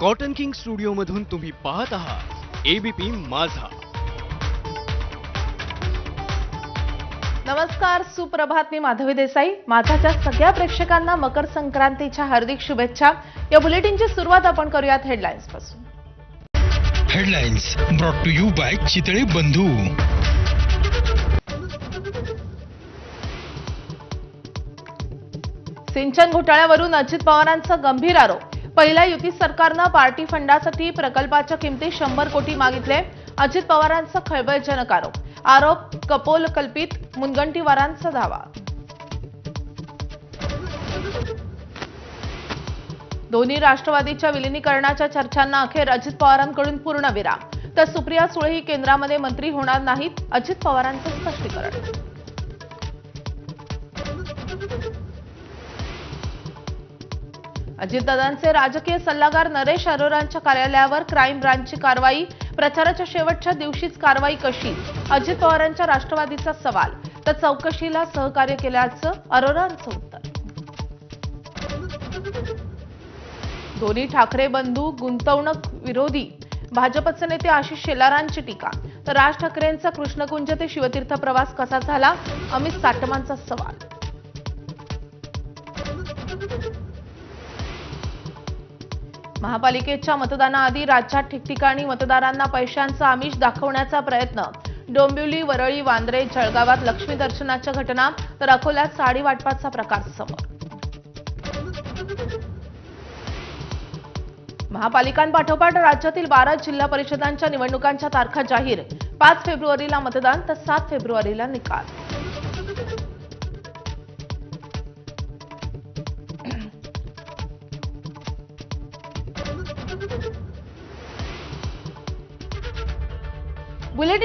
Cotton king studio मधून तुम्ही पाहत आहात एबीपी माझा. नमस्कार, सुप्रभात. मी माधवी देसाई. माझाच्या सगळ्या प्रेक्षकांना मकर संक्रांतीच्या हार्दिक शुभेच्छा. या बुलेटिनची सुरुवात आपण करूयात हेडलाईन्स पासून. Headlines brought to you by Chitale Bandhu. सिंचन घोटाळ्यावरून अजित पवारांचा गंभीर आरोप. पहिल्या युती सरकारनं पार्टी फंडासाठी प्रकल्पाच्या किमती 100 कोटी मागितले. अजित पवारांचा खळबळजनक आरोप कपोलकल्पित मुनगंटीवारांचा दावा. दोन्ही राष्ट्रवादीच्या विलिनीकरणाच्या चर्चांना अखेर अजित पवारांकडून पूर्णविराम. तर सुप्रिया सुळेही केंद्रामध्ये मंत्री होणार नाहीत, अजित पवारांचं स्पष्टीकरण. अजितदादांचे राजकीय सल्लागार नरेश अरोरांच्या कार्यालयावर क्राईम ब्रांचची कारवाई. प्रचाराच्या शेवटच्या दिवशीच कारवाई कशी? अजित पवारांच्या राष्ट्रवादीचा सवाल. तर चौकशीला सहकार्य केल्याचं अरोरांचं उत्तर. दोन्ही ठाकरे बंधू गुंतवणूक विरोधी. भाजपचे नेते आशिष शेलारांची टीका. तर राज ठाकरेंचा कृष्णकुंज ते शिवतीर्थ प्रवास कसा झाला? अमित साटमांचा सवाल. महापालिकेच्या मतदानाआधी राज्यात ठिकठिकाणी मतदारांना पैशांचा आमिष दाखवण्याचा प्रयत्न. डोंबिवली, वरळी, वांद्रे, जळगावात लक्ष्मी दर्शनाच्या घटना. तर अकोल्यात साडी वाटपाचा प्रकार समोर. महापालिकांपाठोपाठ राज्यातील 12 जिल्हा परिषदांच्या निवडणुकांच्या तारखा जाहीर. 5 फेब्रुवारीला मतदान तर 7 फेब्रुवारीला निकाल. बुलेटिन